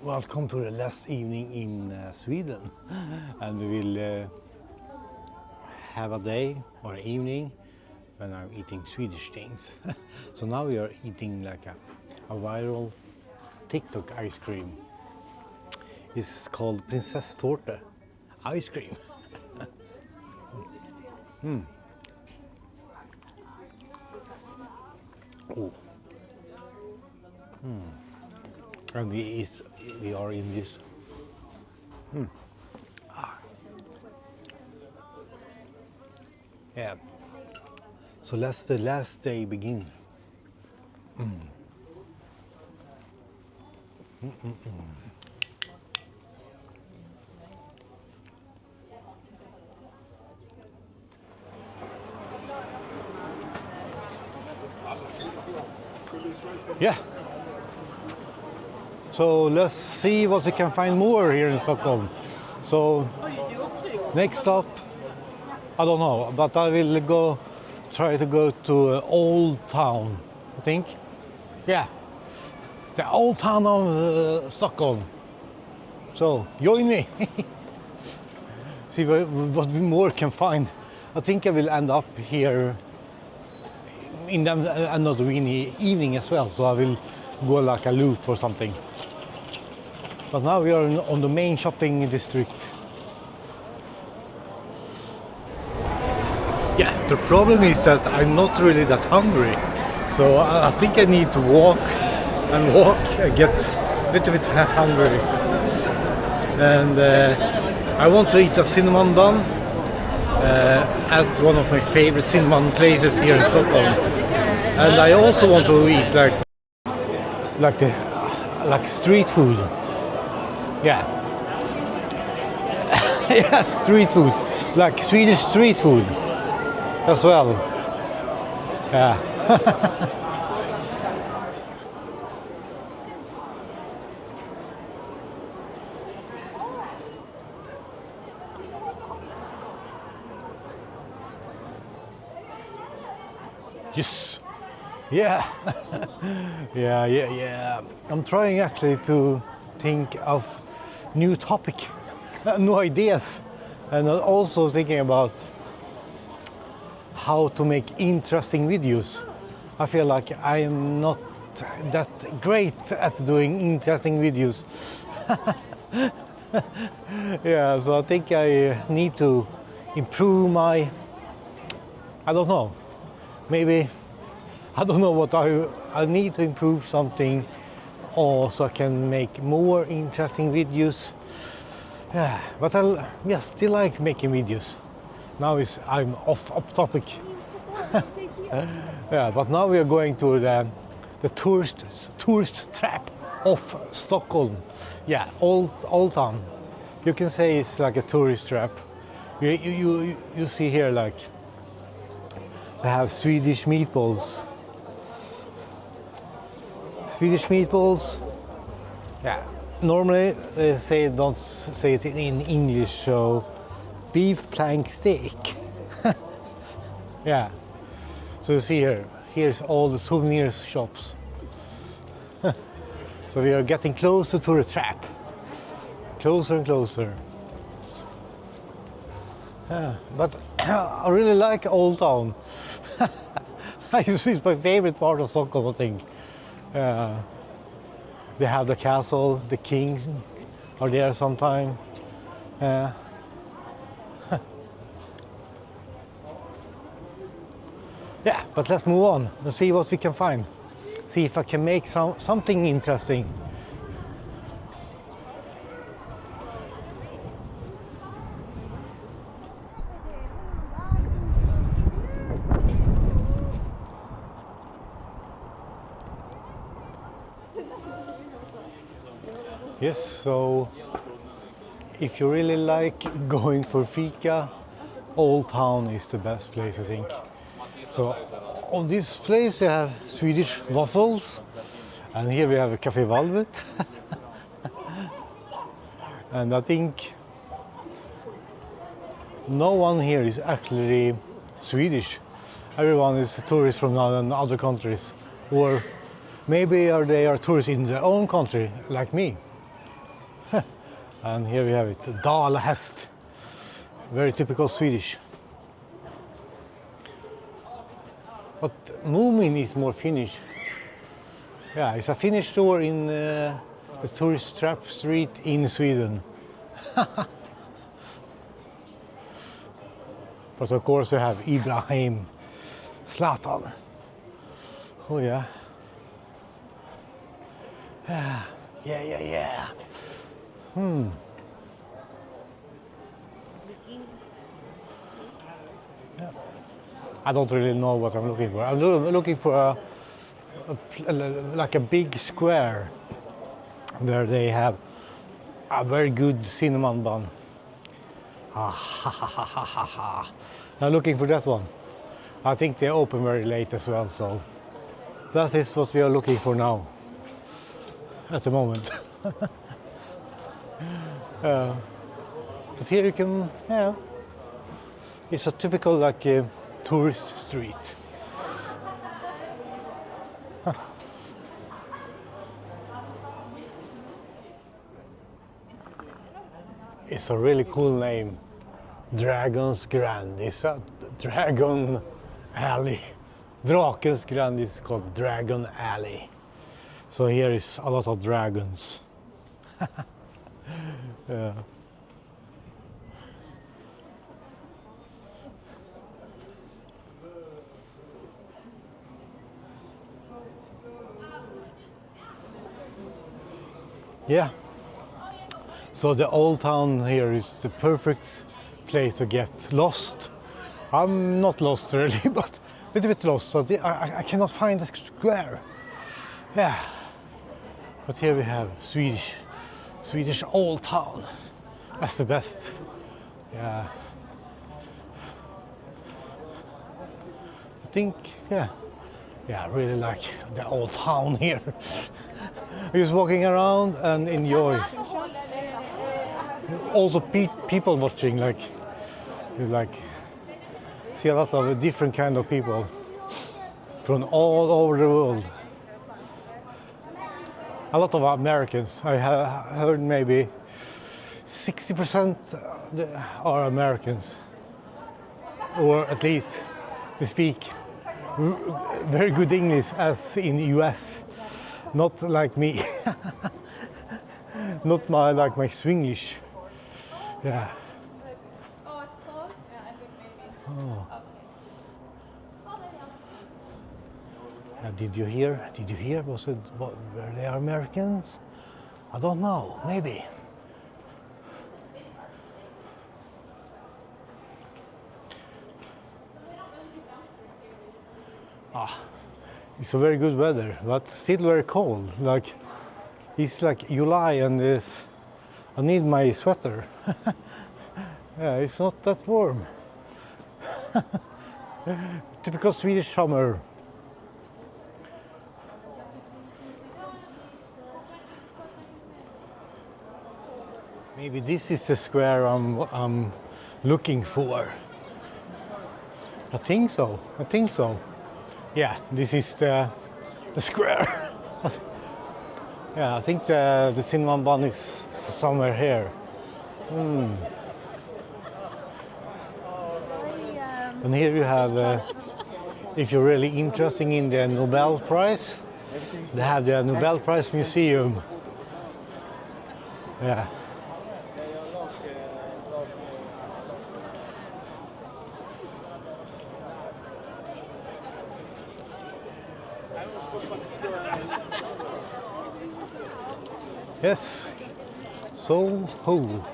Welcome to the last evening in Sweden, and we will have a day or evening when I'm eating Swedish things. So now we are eating like a viral TikTok ice cream. It's called Prinsesstårta ice cream. Oh. And we are in this. Yeah. So let the last day begin. Yeah. So let's see what we can find more here in Stockholm. So next stop, I don't know, but I will try to go to Old Town, I think. Yeah, the Old Town of Stockholm. So join me. See what we more can find. I think I will end up here in another evening as well. So I will go like a loop or something. But now we are on the main shopping district. Yeah, the problem is that I'm not really that hungry. So I think I need to walk and get a little bit hungry. And I want to eat a cinnamon bun at one of my favorite cinnamon places here in Stockholm. And I also want to eat like street food. Yeah. Yeah, street food. Like Swedish street food as well. Yeah. Yes. Yeah. Yeah. I'm trying actually to think of new topic, new ideas, and also thinking about how to make interesting videos. I feel like I'm not that great at doing interesting videos. Yeah, so I think I need to improve my, I don't know, maybe, I don't know what I need to improve something, or so I can make more interesting videos. Yeah, but I still like making videos. Now I'm off topic. Yeah, but now we are going to the tourist trap of Stockholm. Yeah, old town. You can say it's like a tourist trap. You see here, like they have Swedish meatballs. Swedish meatballs. Yeah. Normally they don't say it in English, so beef plank steak. Yeah. So you see here's all the souvenirs shops. So we are getting closer to the trap. Closer and closer. Yeah, but I really like Old Town. It's my favorite part of Stockholm, I think. They have the castle, the kings are there sometime. Yeah, but let's move on and see what we can find. See if I can make something interesting. Yes, so if you really like going for fika, Old Town is the best place, I think. So on this place you have Swedish waffles, and here we have a Café Valvet. And I think no one here is actually Swedish. Everyone is a tourist from other countries, or maybe they are tourists in their own country, like me. And here we have it, dalahäst. Very typical Swedish. But Moomin is more Finnish. Yeah, it's a Finnish store in the tourist trap street in Sweden. But of course we have Ibrahim, Zlatan. Oh yeah. Yeah. Yeah. I don't really know what I'm looking for. I'm looking for like a big square where they have a very good cinnamon bun. I'm looking for that one. I think they open very late as well, so that is what we are looking for now at the moment. But here you can, yeah, it's a typical like tourist street. It's a really cool name, Dragon's Grand. It's a Dragon Alley. Drakens Grand is called Dragon Alley. So here is a lot of dragons. Yeah. Yeah. So the old town here is the perfect place to get lost. I'm not lost really, but a little bit lost. So I cannot find the square. Yeah. But here we have Swedish old town. That's the best. Yeah. I think, yeah, I really like the old town here. Just walking around and enjoy. Also people watching, like you see a lot of different kind of people from all over the world. A lot of Americans. I have heard maybe 60% are Americans, or at least they speak very good English as in the US. Not like me. Not like my Swinglish. Yeah. Oh, it's closed? Yeah, I think maybe. Oh. Okay. Did you hear? Were they Americans? I don't know. Maybe. It's a very good weather, but still very cold. Like it's like July and I need my sweater. Yeah, it's not that warm. Typical Swedish summer. Maybe this is the square I'm looking for. I think so. Yeah, this is the square. Yeah, I think the cinnamon bun is somewhere here. And here you have, if you're really interested in the Nobel Prize, they have the Nobel Prize Museum. Yeah. Yes, so ho.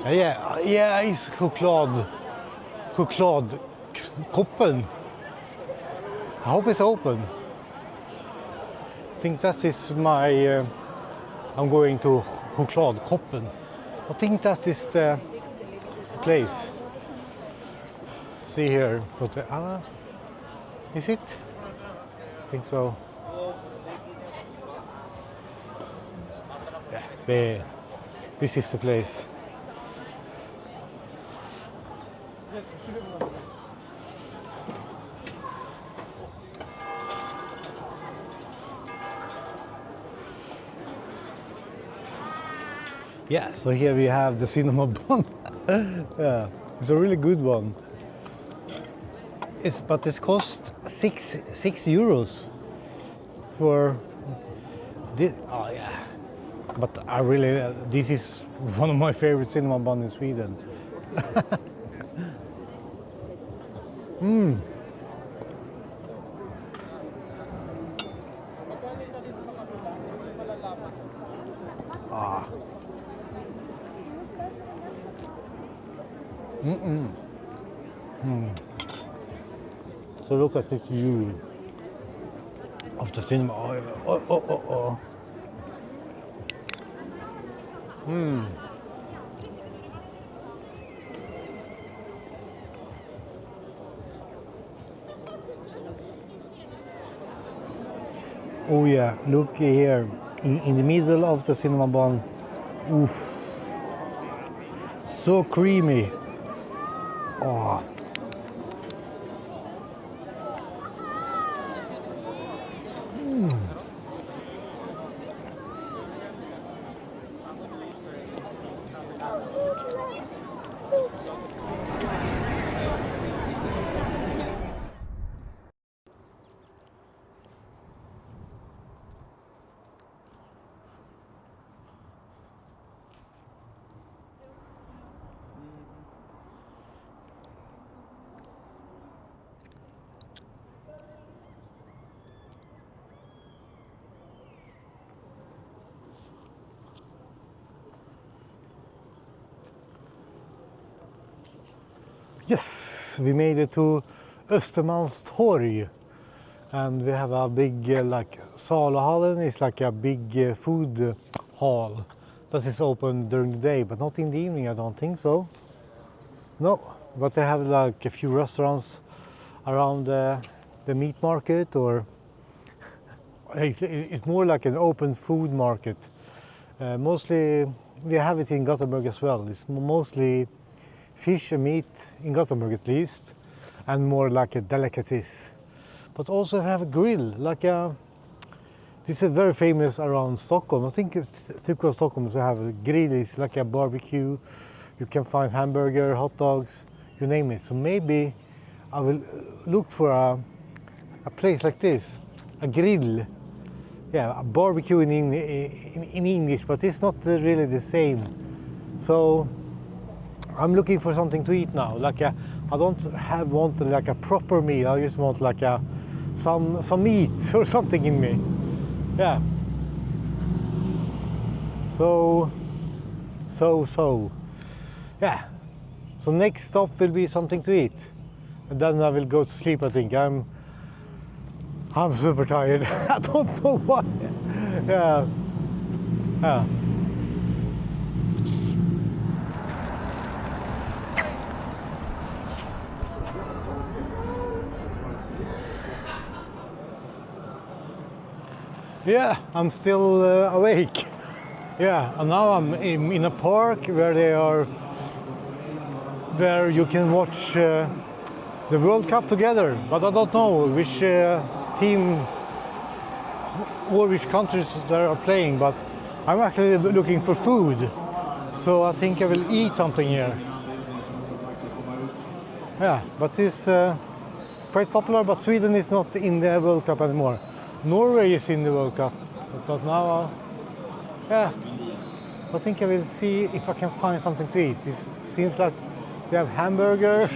Yeah, it's chokladkoppen. I hope it's open. I think that is my, I'm going to chokladkoppen. I think that is the place. See here, is it? I think so. Yeah, this is the place. Yeah, so here we have the cinema bun. Yeah, it's a really good one. But it cost six euros for this. Oh yeah, but I really this is one of my favorite cinema bun in Sweden. Ah. So look at this view of the cinema. Oh. Oh yeah, look here, in the middle of the cinema bun. Oof. So creamy. Oh. Yes, we made it to Östermalmstorg, and we have a big like Saluhallen is like a big food hall that is open during the day, but not in the evening. I don't think so. No, but they have like a few restaurants around the meat market, or it's more like an open food market. Mostly we have it in Gothenburg as well. It's mostly fish and meat in Gothenburg at least, and more like a delicacies. But also have a grill, like a, this is very famous around Stockholm. I think it's typical of Stockholm to have a grill. It's like a barbecue. You can find hamburger, hot dogs, you name it. So maybe I will look for a place like this, a grill. Yeah, a barbecue in English, but it's not really the same. So I'm looking for something to eat now. Like I don't want like a proper meal. I just want like some meat or something in me. Yeah. So. Yeah. So next stop will be something to eat, and then I will go to sleep. I think I'm super tired. I don't know why. Yeah. Yeah. Yeah, I'm still awake. Yeah, and now I'm in a park where you can watch the World Cup together. But I don't know which team or which countries they are playing. But I'm actually looking for food, so I think I will eat something here. Yeah, but it's quite popular. But Sweden is not in the World Cup anymore. Norway is in the World Cup, but now, yeah, I think I will see if I can find something to eat. It seems like they have hamburgers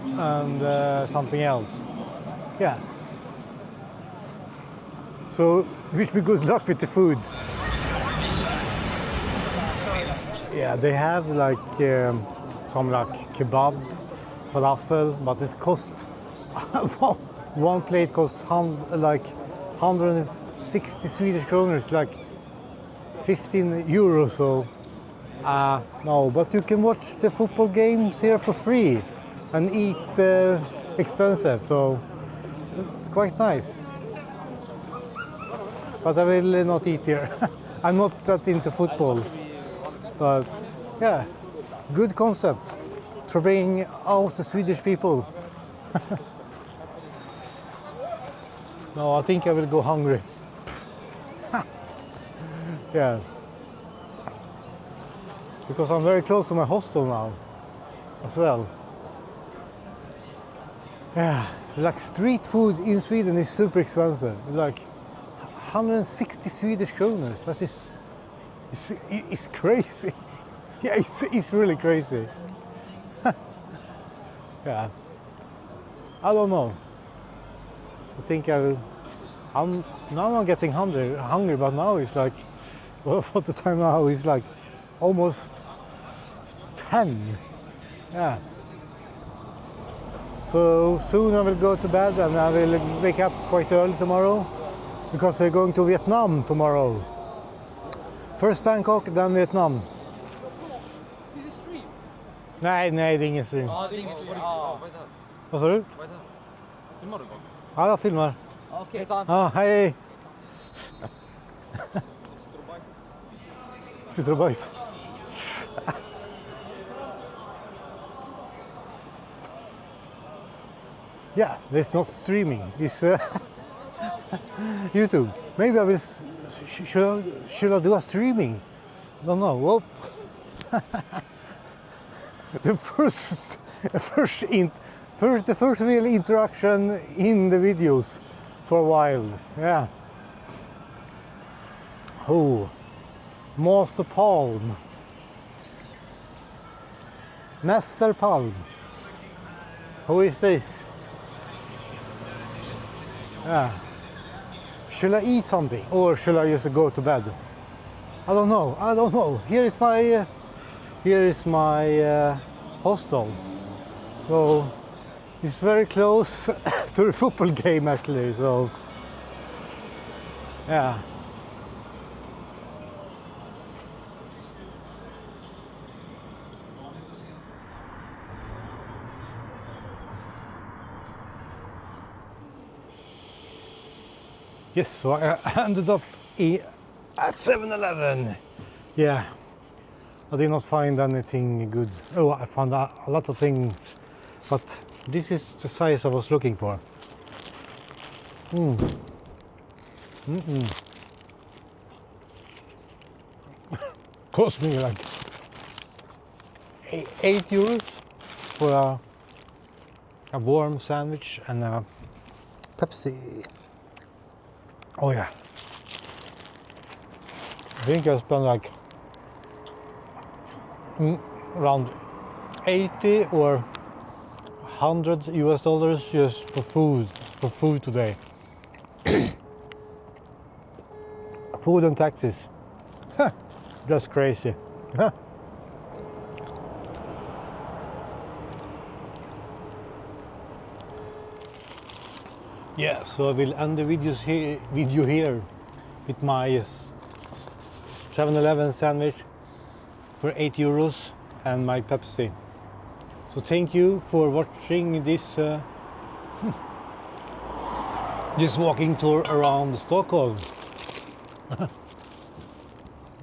and something else. Yeah. So wish me good luck with the food. Yeah, they have like some like kebab, falafel, but it costs one plate costs like 160 Swedish kronor, like 15 euros. So no, but you can watch the football games here for free and eat expensive, so it's quite nice. But I will not eat here. I'm not that into football, but yeah, good concept to bring out the Swedish people. No, I think I will go hungry. Yeah. because I'm very close to my hostel now as well. Yeah, so like street food in Sweden is super expensive. Like 160 Swedish kronor. That is, it's crazy. Yeah, it's really crazy. Yeah, I don't know. I think I'm getting hungry, but now it's like, well, what the time now? It's like almost 10. Yeah. So soon I will go to bed and I will wake up quite early tomorrow because we're going to Vietnam tomorrow. First Bangkok, then Vietnam. Nej, det är ingen stream. Ja, det är ingen stream. Ja. Vad sa du? Vad är det? Filmar du bara? Ja, jag filmar. Okej. Ja, hej. Sitter och bajs. Yeah, it's not streaming. It's YouTube. Maybe I will. Should I do a streaming? I don't know. Well, the first real interaction in the videos for a while. Yeah. Oh, Master Palm. Master Palm. Who is this? Yeah. Should I eat something or should I just go to bed? I don't know. Here is my hostel. So it's very close to the football game actually. So yeah. Yes, so I ended up at 7-Eleven. Yeah, I did not find anything good. Oh, I found a lot of things, but this is the size I was looking for. Cost me like 8 euros for a warm sandwich and a Pepsi. Oh yeah. I think I spent like around 80 or 100 US dollars just for food today. Food and taxes. Just crazy. Yeah, so I will end the video here with my 7-Eleven sandwich for 8 euros and my Pepsi. So thank you for watching this this walking tour around Stockholm.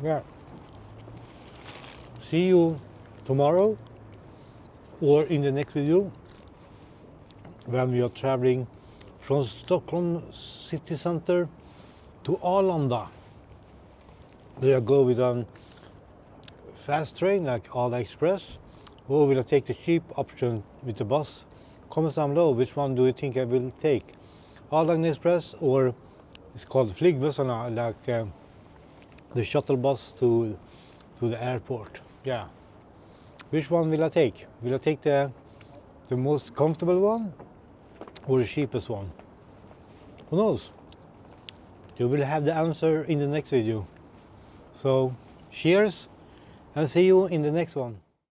Yeah. See you tomorrow or in the next video when we are traveling from Stockholm city center to Arlanda. Will I go with a fast train like Arlanda Express, or will I take the cheap option with the bus? Comment down below, which one do you think I will take? Arlanda Express, or it's called flygbussarna, like the shuttle bus to the airport. Yeah. Which one will I take? Will I take the most comfortable one or the cheapest one? Who knows? You will have the answer in the next video. So cheers and see you in the next one.